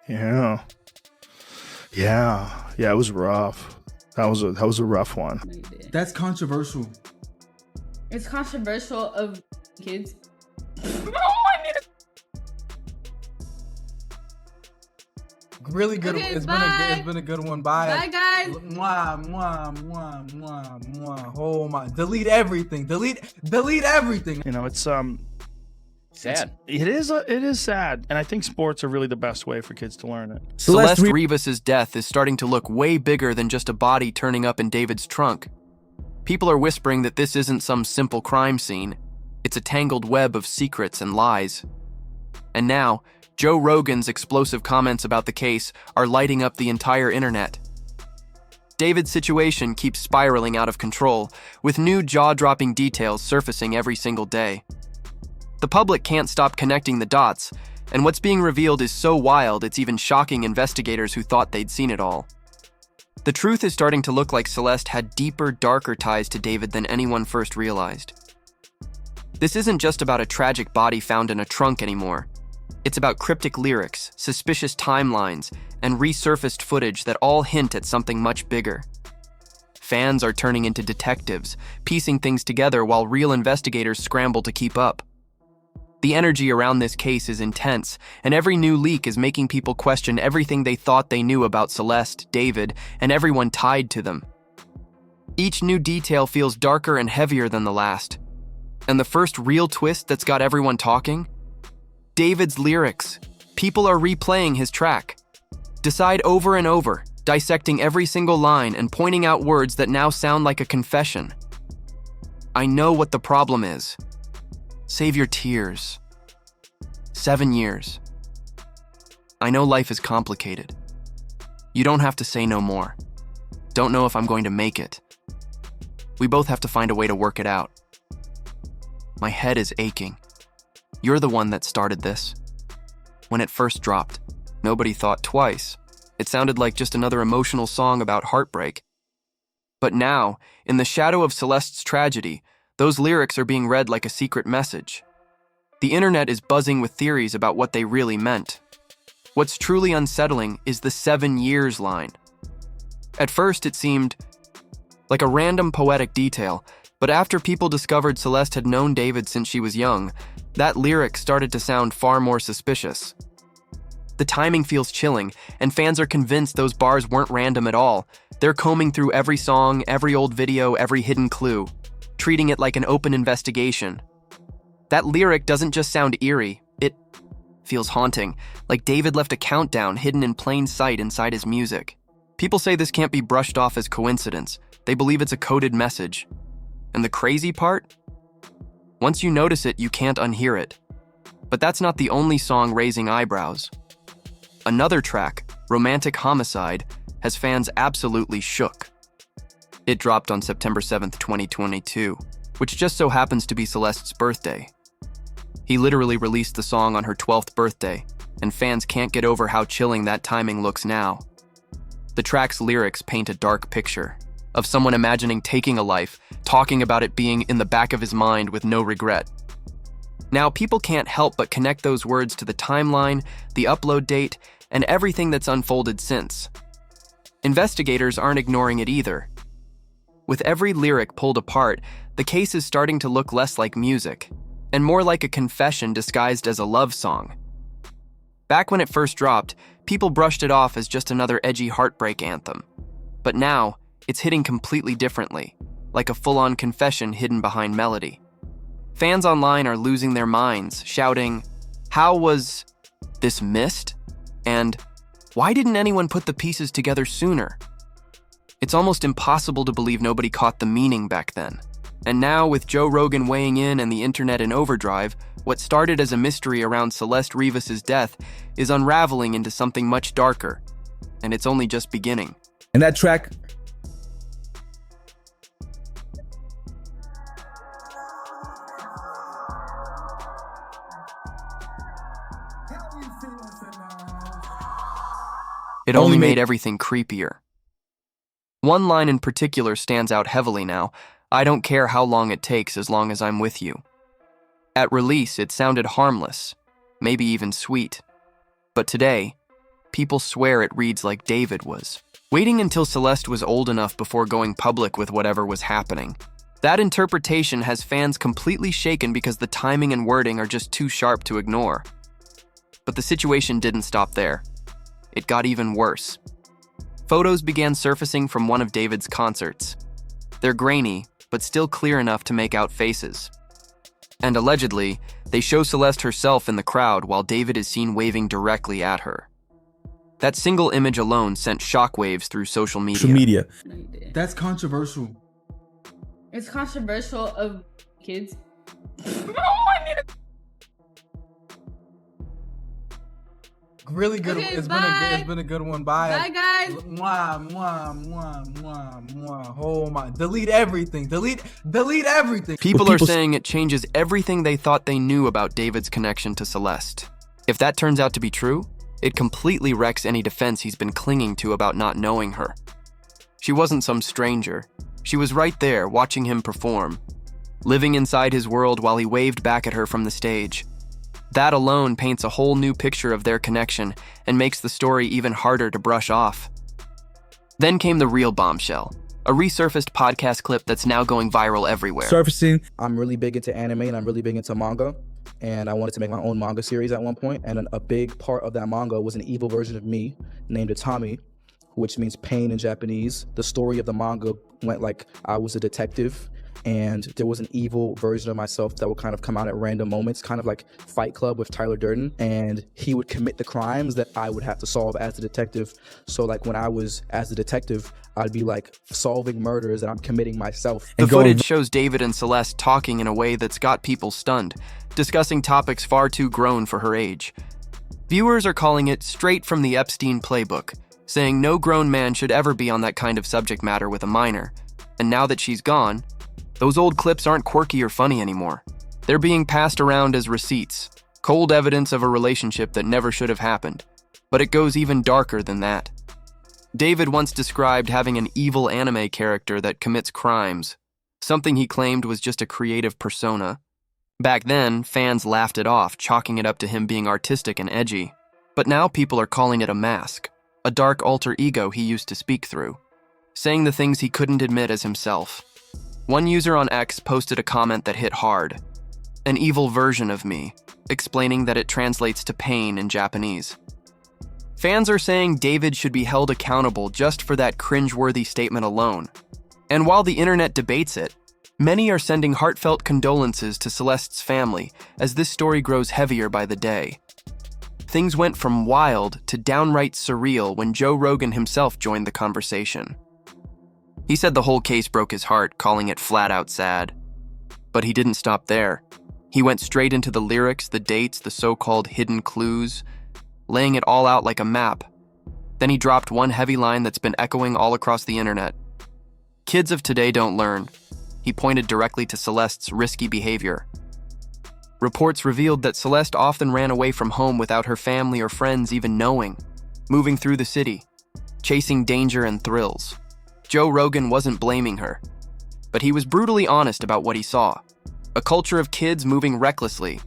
Yeah. Yeah. Yeah, it was rough. That was a rough one. That's controversial. It's controversial of kids. Really good. Okay, It's been a good one. Bye. Bye, guys. Mwah, mwah, mwah, mwah, mwah. Oh my! Delete everything. Delete everything. You know, it's Sad. it is sad, and I think sports are really the best way for kids to learn it. Celeste Rivas's death is starting to look way bigger than just a body turning up in David's trunk. People are whispering that this isn't some simple crime scene. It's a tangled web of secrets and lies. And now, Joe Rogan's explosive comments about the case are lighting up the entire internet. David's situation keeps spiraling out of control, with new jaw-dropping details surfacing every single day. The public can't stop connecting the dots, and what's being revealed is so wild it's even shocking investigators who thought they'd seen it all. The truth is starting to look like Celeste had deeper, darker ties to David than anyone first realized. This isn't just about a tragic body found in a trunk anymore. It's about cryptic lyrics, suspicious timelines, and resurfaced footage that all hint at something much bigger. Fans are turning into detectives, piecing things together while real investigators scramble to keep up. The energy around this case is intense, and every new leak is making people question everything they thought they knew about Celeste, David, and everyone tied to them. Each new detail feels darker and heavier than the last. And the first real twist that's got everyone talking? David's lyrics. People are replaying his track. Decide over and over, dissecting every single line and pointing out words that now sound like a confession. I know what the problem is. Save your tears. 7 years. I know life is complicated. You don't have to say no more. Don't know if I'm going to make it. We both have to find a way to work it out. My head is aching. You're the one that started this. When it first dropped, nobody thought twice. It sounded like just another emotional song about heartbreak. But now, in the shadow of Celeste's tragedy, those lyrics are being read like a secret message. The internet is buzzing with theories about what they really meant. What's truly unsettling is the 7 years line. At first, it seemed like a random poetic detail, but after people discovered Celeste had known David since she was young, that lyric started to sound far more suspicious. The timing feels chilling, and fans are convinced those bars weren't random at all. They're combing through every song, every old video, every hidden clue, treating it like an open investigation. That lyric doesn't just sound eerie, it feels haunting, like David left a countdown hidden in plain sight inside his music. People say this can't be brushed off as coincidence. They believe it's a coded message. And the crazy part? Once you notice it, you can't unhear it. But that's not the only song raising eyebrows. Another track, Romantic Homicide, has fans absolutely shook. It dropped on September 7th, 2022, which just so happens to be Celeste's birthday. He literally released the song on her 12th birthday, and fans can't get over how chilling that timing looks now. The track's lyrics paint a dark picture of someone imagining taking a life, talking about it being in the back of his mind with no regret. Now, people can't help but connect those words to the timeline, the upload date, and everything that's unfolded since. Investigators aren't ignoring it either. With every lyric pulled apart, the case is starting to look less like music, and more like a confession disguised as a love song. Back when it first dropped, people brushed it off as just another edgy heartbreak anthem. But now, it's hitting completely differently, like a full-on confession hidden behind melody. Fans online are losing their minds, shouting, "How was this missed?" And "Why didn't anyone put the pieces together sooner?" It's almost impossible to believe nobody caught the meaning back then. And now, with Joe Rogan weighing in and the internet in overdrive, what started as a mystery around Celeste Rivas's death is unraveling into something much darker. And it's only just beginning. And that track... It only made everything creepier. One line in particular stands out heavily now. "I don't care how long it takes as long as I'm with you." At release, it sounded harmless, maybe even sweet. But today, people swear it reads like David was, waiting until Celeste was old enough before going public with whatever was happening. That interpretation has fans completely shaken because the timing and wording are just too sharp to ignore. But the situation didn't stop there. It got even worse. Photos began surfacing from one of David's concerts. They're grainy, but still clear enough to make out faces. And allegedly, they show Celeste herself in the crowd while David is seen waving directly at her. That single image alone sent shockwaves through social media. No, you didn't. That's controversial. It's controversial of kids. Really good. Okay, It's bye. been a good one. Bye. Bye, guys. Mwah, mwah, mwah, mwah, mwah. Oh my! Delete everything. Delete everything. People are saying it changes everything they thought they knew about David's connection to Celeste. If that turns out to be true, it completely wrecks any defense he's been clinging to about not knowing her. She wasn't some stranger. She was right there, watching him perform, living inside his world while he waved back at her from the stage. That alone paints a whole new picture of their connection and makes the story even harder to brush off. Then came the real bombshell, a resurfaced podcast clip that's now going viral everywhere. Surfacing. I'm really big into anime and I'm really big into manga. And I wanted to make my own manga series at one point. And a big part of that manga was an evil version of me named Itami, which means pain in Japanese. The story of the manga went like I was a detective and there was an evil version of myself that would kind of come out at random moments, kind of like Fight Club with Tyler Durden, and he would commit the crimes that I would have to solve as a detective. So like when I was as a detective, I'd be like solving murders that I'm committing myself. The footage shows David and Celeste talking in a way that's got people stunned, discussing topics far too grown for her age. Viewers are calling it straight from the Epstein playbook, saying no grown man should ever be on that kind of subject matter with a minor. And now that she's gone, those old clips aren't quirky or funny anymore. They're being passed around as receipts, cold evidence of a relationship that never should have happened. But it goes even darker than that. David once described having an evil anime character that commits crimes, something he claimed was just a creative persona. Back then, fans laughed it off, chalking it up to him being artistic and edgy. But now people are calling it a mask, a dark alter ego he used to speak through, saying the things he couldn't admit as himself. One user on X posted a comment that hit hard. An evil version of me, explaining that it translates to pain in Japanese. Fans are saying David should be held accountable just for that cringeworthy statement alone. And while the internet debates it, many are sending heartfelt condolences to Celeste's family as this story grows heavier by the day. Things went from wild to downright surreal when Joe Rogan himself joined the conversation. He said the whole case broke his heart, calling it flat out sad. But he didn't stop there. He went straight into the lyrics, the dates, the so-called hidden clues, laying it all out like a map. Then he dropped one heavy line that's been echoing all across the internet. Kids of today don't learn. He pointed directly to Celeste's risky behavior. Reports revealed that Celeste often ran away from home without her family or friends even knowing, moving through the city, chasing danger and thrills. Joe Rogan wasn't blaming her, but he was brutally honest about what he saw. A culture of kids moving recklessly,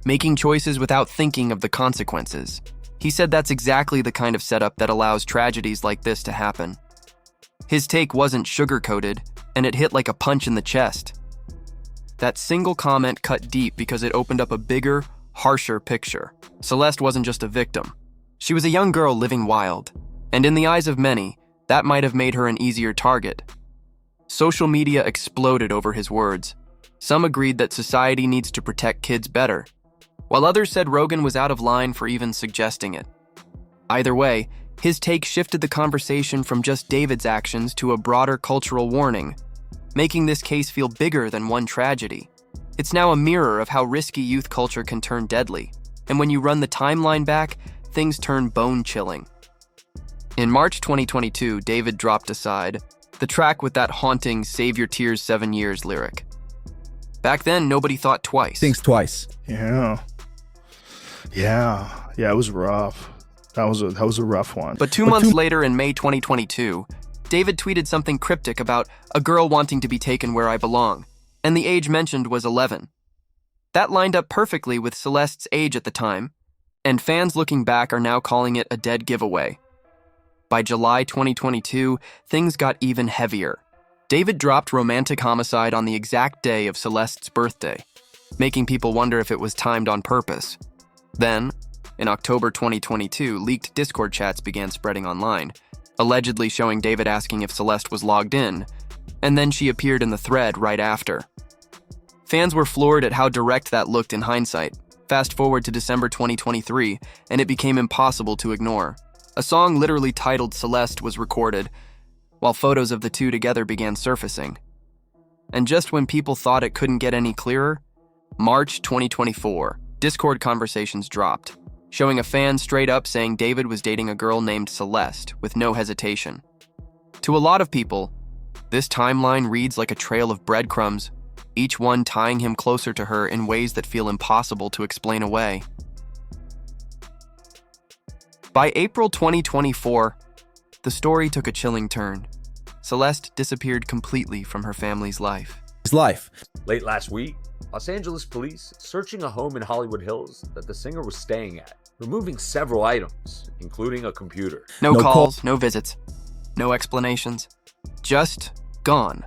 making choices without thinking of the consequences. He said that's exactly the kind of setup that allows tragedies like this to happen. His take wasn't sugar-coated, and it hit like a punch in the chest. That single comment cut deep because it opened up a bigger, harsher picture. Celeste wasn't just a victim. She was a young girl living wild, and in the eyes of many, that might have made her an easier target. Social media exploded over his words. Some agreed that society needs to protect kids better, while others said Rogan was out of line for even suggesting it. Either way, his take shifted the conversation from just David's actions to a broader cultural warning, making this case feel bigger than one tragedy. It's now a mirror of how risky youth culture can turn deadly, and when you run the timeline back, things turn bone-chilling. In March 2022, David dropped Aside, the track with that haunting "Save Your Tears 7 Years" lyric. Back then, nobody thought twice. Thinks twice. Yeah, it was rough. That was a rough one. But two months later, in May 2022, David tweeted something cryptic about a girl wanting to be taken where I belong, and the age mentioned was 11. That lined up perfectly with Celeste's age at the time. And fans looking back are now calling it a dead giveaway. By July 2022, things got even heavier. David dropped romantic homicide on the exact day of Celeste's birthday, making people wonder if it was timed on purpose. Then, in October 2022, leaked Discord chats began spreading online, allegedly showing David asking if Celeste was logged in, and then she appeared in the thread right after. Fans were floored at how direct that looked in hindsight. Fast forward to December 2023, and it became impossible to ignore. A song literally titled Celeste was recorded, while photos of the two together began surfacing. And just when people thought it couldn't get any clearer, March 2024, Discord conversations dropped, showing a fan straight up saying David was dating a girl named Celeste with no hesitation. To a lot of people, this timeline reads like a trail of breadcrumbs, each one tying him closer to her in ways that feel impossible to explain away. By April 2024, the story took a chilling turn. Celeste disappeared completely from her family's life. His life. Late last week, Los Angeles police searching a home in Hollywood Hills that the singer was staying at, removing several items, including a computer. No calls, no visits, no explanations. Just gone.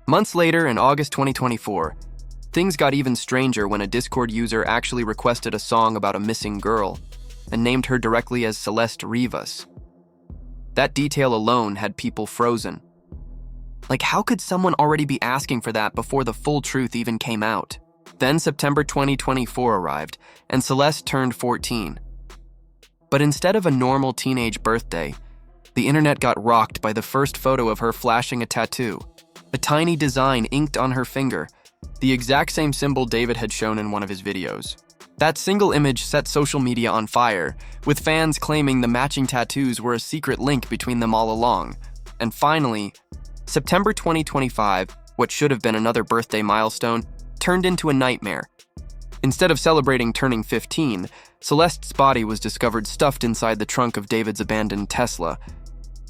Months later, in August 2024, things got even stranger when a Discord user actually requested a song about a missing girl and named her directly as Celeste Rivas. That detail alone had people frozen. Like, how could someone already be asking for that before the full truth even came out? Then September 2024 arrived, and Celeste turned 14. But instead of a normal teenage birthday, the internet got rocked by the first photo of her flashing a tattoo, a tiny design inked on her finger, the exact same symbol David had shown in one of his videos. That single image set social media on fire, with fans claiming the matching tattoos were a secret link between them all along. And finally, September 2025, what should have been another birthday milestone, turned into a nightmare. Instead of celebrating turning 15, Celeste's body was discovered stuffed inside the trunk of David's abandoned Tesla.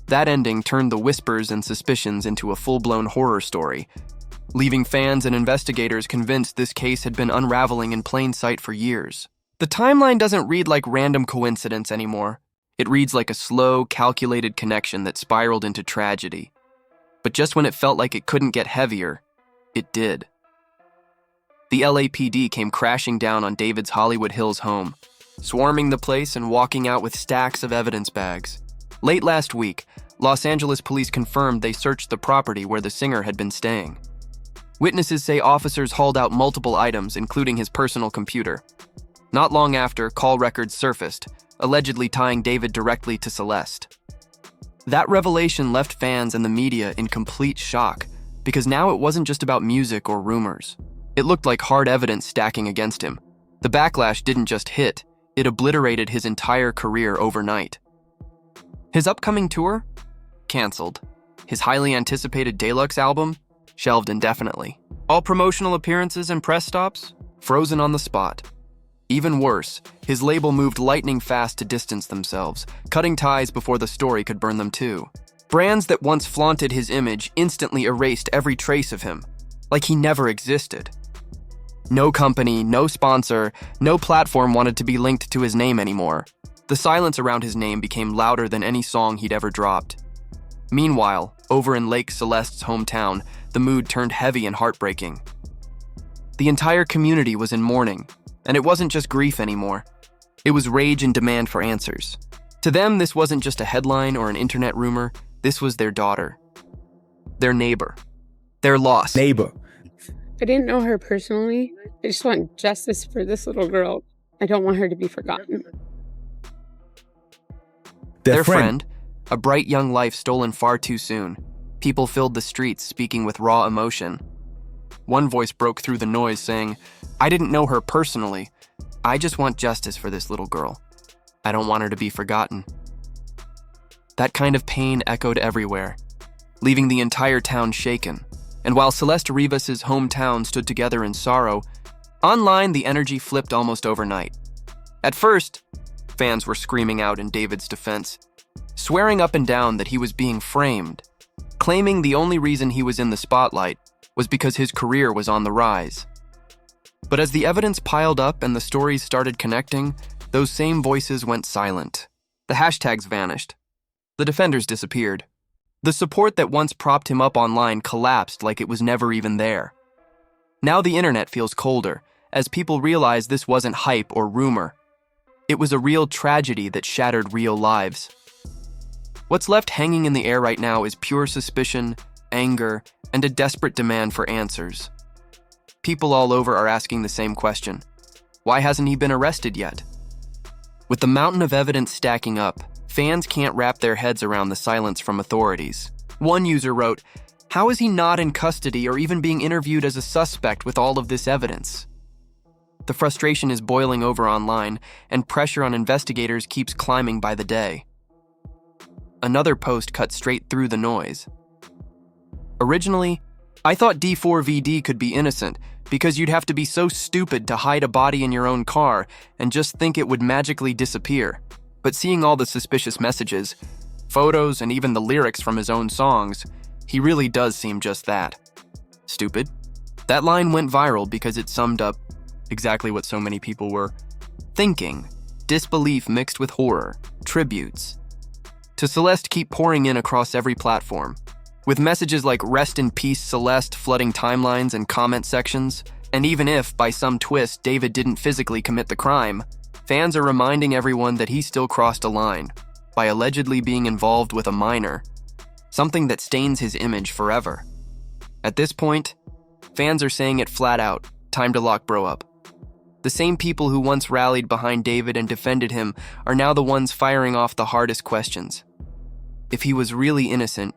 That ending turned the whispers and suspicions into a full-blown horror story, leaving fans and investigators convinced this case had been unraveling in plain sight for years. The timeline doesn't read like random coincidence anymore. It reads like a slow, calculated connection that spiraled into tragedy. But just when it felt like it couldn't get heavier, it did. The LAPD came crashing down on David's Hollywood Hills home, swarming the place and walking out with stacks of evidence bags. Late last week, Los Angeles police confirmed they searched the property where the singer had been staying. Witnesses say officers hauled out multiple items, including his personal computer. Not long after, call records surfaced, allegedly tying David directly to Celeste. That revelation left fans and the media in complete shock, because now it wasn't just about music or rumors. It looked like hard evidence stacking against him. The backlash didn't just hit, it obliterated his entire career overnight. His upcoming tour? Canceled. His highly anticipated Deluxe album? Shelved indefinitely. All promotional appearances and press stops? Frozen on the spot. Even worse, his label moved lightning fast to distance themselves, cutting ties before the story could burn them too. Brands that once flaunted his image instantly erased every trace of him, like he never existed. No company, no sponsor, no platform wanted to be linked to his name anymore. The silence around his name became louder than any song he'd ever dropped. Meanwhile, over in Lake Celeste's hometown, the mood turned heavy and heartbreaking. The entire community was in mourning, and it wasn't just grief anymore. It was rage and demand for answers. To them, this wasn't just a headline or an internet rumor. This was their daughter, their neighbor, their lost Neighbor. I didn't know her personally. I just want justice for this little girl. I don't want her to be forgotten. Their friend, a bright young life stolen far too soon. People filled the streets speaking with raw emotion. One voice broke through the noise saying, "I didn't know her personally. I just want justice for this little girl. I don't want her to be forgotten." That kind of pain echoed everywhere, leaving the entire town shaken. And while Celeste Rivas' hometown stood together in sorrow, online the energy flipped almost overnight. At first, fans were screaming out in David's defense, swearing up and down that he was being framed, claiming the only reason he was in the spotlight was because his career was on the rise. But as the evidence piled up and the stories started connecting, those same voices went silent. The hashtags vanished. The defenders disappeared. The support that once propped him up online collapsed like it was never even there. Now the internet feels colder, as people realize this wasn't hype or rumor. It was a real tragedy that shattered real lives. What's left hanging in the air right now is pure suspicion, anger, and a desperate demand for answers. People all over are asking the same question. Why hasn't he been arrested yet? With the mountain of evidence stacking up, fans can't wrap their heads around the silence from authorities. One user wrote, "How is he not in custody or even being interviewed as a suspect with all of this evidence?" The frustration is boiling over online, and pressure on investigators keeps climbing by the day. Another post cut straight through the noise. Originally, I thought D4vd could be innocent because you'd have to be so stupid to hide a body in your own car and just think it would magically disappear. But seeing all the suspicious messages, photos, and even the lyrics from his own songs, he really does seem just that. Stupid. That line went viral because it summed up exactly what so many people were thinking. Disbelief mixed with horror. Tributes. To Celeste keep pouring in across every platform, with messages like "Rest in peace, Celeste" flooding timelines and comment sections. And even if, by some twist, David didn't physically commit the crime, fans are reminding everyone that he still crossed a line by allegedly being involved with a minor, something that stains his image forever. At this point, fans are saying it flat out, time to lock bro up. The same people who once rallied behind David and defended him are now the ones firing off the hardest questions. If he was really innocent,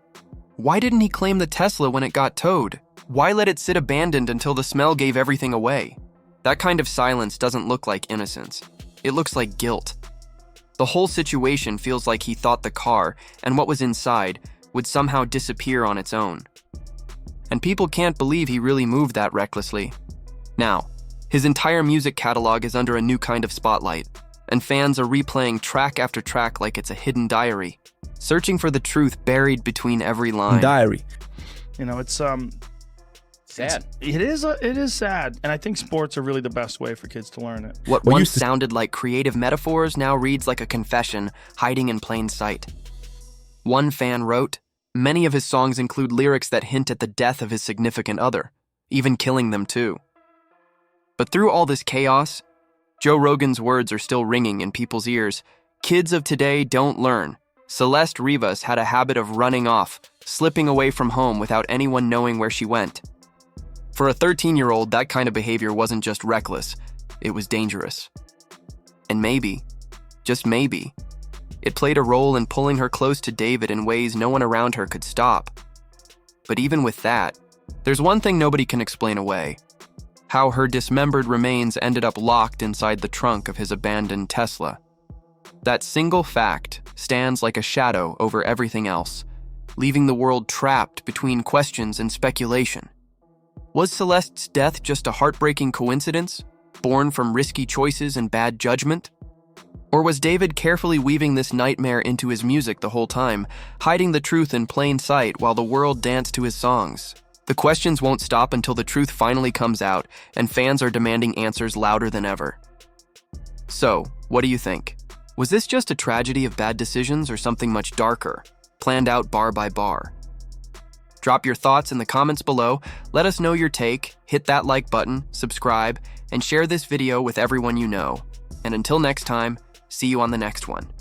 why didn't he claim the Tesla when it got towed? Why let it sit abandoned until the smell gave everything away? That kind of silence doesn't look like innocence. It looks like guilt. The whole situation feels like he thought the car and what was inside would somehow disappear on its own. And people can't believe he really moved that recklessly. Now, his entire music catalog is under a new kind of spotlight, and fans are replaying track after track like it's a hidden diary, searching for the truth buried between every line. Diary. You know, it's Sad. It is sad, and I think sports are really the best way for kids to learn it. What once sounded like creative metaphors now reads like a confession hiding in plain sight. One fan wrote, "Many of his songs include lyrics that hint at the death of his significant other, even killing them too." But through all this chaos, Joe Rogan's words are still ringing in people's ears. Kids of today don't learn. Celeste Rivas had a habit of running off, slipping away from home without anyone knowing where she went. For a 13-year-old, that kind of behavior wasn't just reckless, it was dangerous. And maybe, just maybe, it played a role in pulling her close to David in ways no one around her could stop. But even with that, there's one thing nobody can explain away: how her dismembered remains ended up locked inside the trunk of his abandoned Tesla. That single fact stands like a shadow over everything else, leaving the world trapped between questions and speculation. Was Celeste's death just a heartbreaking coincidence, born from risky choices and bad judgment? Or was David carefully weaving this nightmare into his music the whole time, hiding the truth in plain sight while the world danced to his songs? The questions won't stop until the truth finally comes out, and fans are demanding answers louder than ever. So, what do you think? Was this just a tragedy of bad decisions or something much darker, planned out bar by bar? Drop your thoughts in the comments below, let us know your take, hit that like button, subscribe, and share this video with everyone you know. And until next time, see you on the next one.